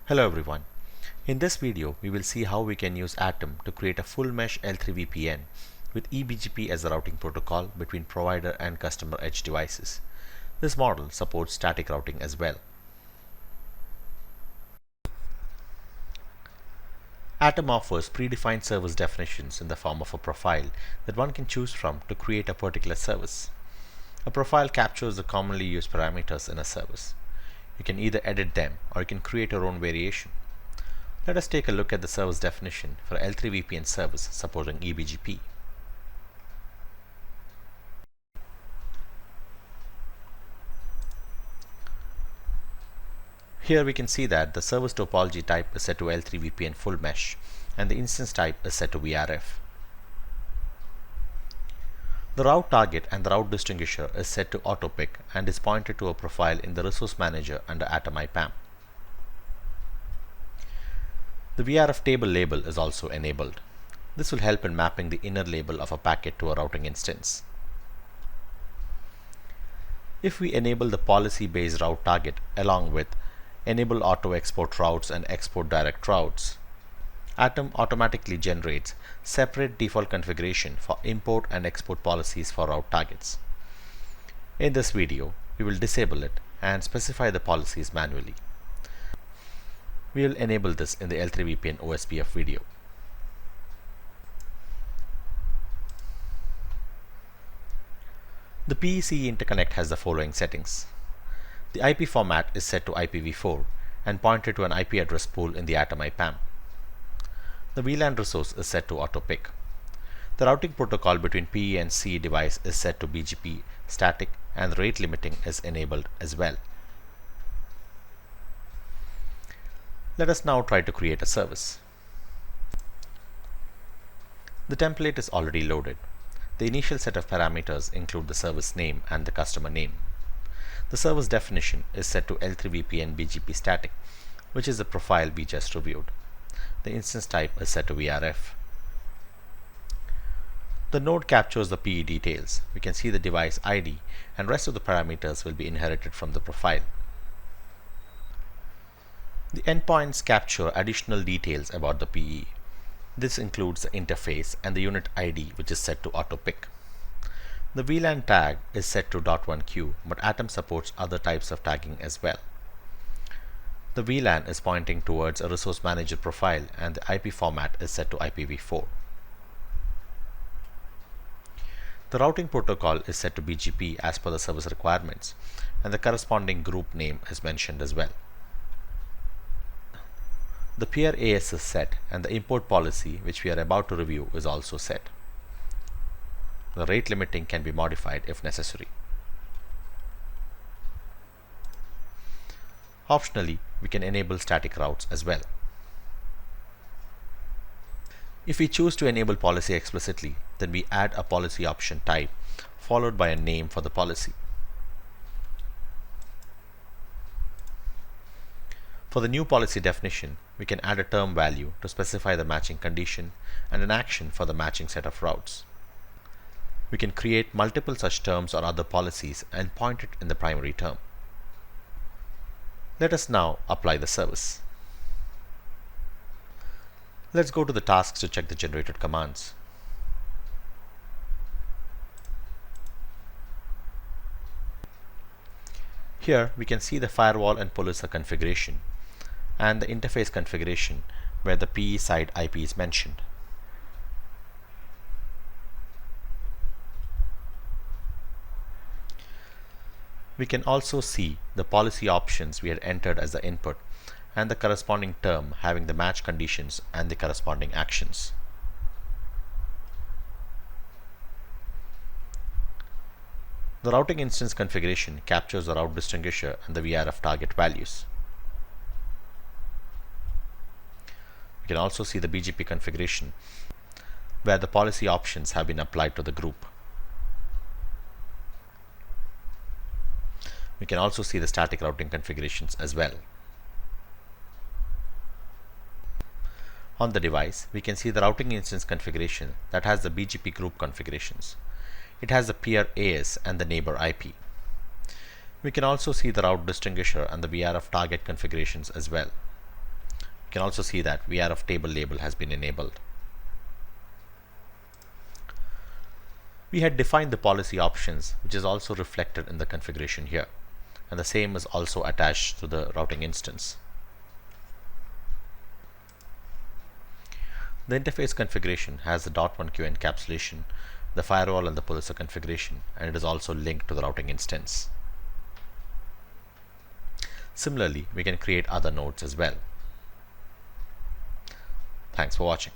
Hello everyone. In this video, we will see how we can use Atom to create a full mesh L3VPN with EGBP as the routing protocol between provider and customer edge devices. This model supports static routing as well. Atom offers predefined service definitions in the form of a profile that one can choose from to create a particular service. A profile captures the commonly used parameters in a service. You can either edit them or you can create your own variation. Let us take a look at the service definition for L3VPN service supporting EGBP. Here we can see that the service topology type is set to L3VPN full mesh and the instance type is set to VRF. The route target and the route distinguisher is set to autopick and is pointed to a profile in the resource manager under Atom IPAM. The VRF table label is also enabled. This will help in mapping the inner label of a packet to a routing instance. If we enable the policy-based route target along with enable auto export routes and export direct routes, Atom automatically generates separate default configuration for import and export policies for route targets. In this video, we will disable it and specify the policies manually. We will enable this in the L3VPN OSPF video. The PECE interconnect has the following settings. The IP format is set to IPv4 and pointed to an IP address pool in the Atom IPAM. The VLAN resource is set to autopick. The routing protocol between PE and CE device is set to BGP static and the rate limiting is enabled as well. Let us now try to create a service. The template is already loaded. The initial set of parameters include the service name and the customer name. The service definition is set to L3VPN BGP static, which is the profile we just reviewed. The instance type is set to VRF. The node captures the PE details. We can see the device ID and rest of the parameters will be inherited from the profile. The endpoints capture additional details about the PE. This includes the interface and the unit ID, which is set to autopick. The VLAN tag is set to .1q, but Atom supports other types of tagging as well. The VLAN is pointing towards a resource manager profile and the IP format is set to IPv4. The routing protocol is set to BGP as per the service requirements and the corresponding group name is mentioned as well. The peer AS is set and the import policy, which we are about to review, is also set. The rate limiting can be modified if necessary. Optionally, we can enable static routes as well. If we choose to enable policy explicitly, then we add a policy option type followed by a name for the policy. For the new policy definition, we can add a term value to specify the matching condition and an action for the matching set of routes. We can create multiple such terms or other policies and point it in the primary term. Let us now apply the service. Let's go to the tasks to check the generated commands. Here we can see the firewall and policy configuration and the interface configuration where the PE side IP is mentioned. We can also see the policy options we had entered as the input and the corresponding term having the match conditions and the corresponding actions. The routing instance configuration captures the route distinguisher and the VRF target values. We can also see the BGP configuration where the policy options have been applied to the group. We can also see the static routing configurations as well. On the device, we can see the routing instance configuration that has the BGP group configurations. It has the peer AS and the neighbor IP. We can also see the route distinguisher and the VRF target configurations as well. can also see that VRF table label has been enabled. We had defined the policy options, which is also reflected in the configuration here, and the same is also attached to the routing instance. The interface configuration has the .1q encapsulation, the firewall and the policy configuration, and it is also linked to the routing instance. Similarly, we can create other nodes as well. Thanks for watching.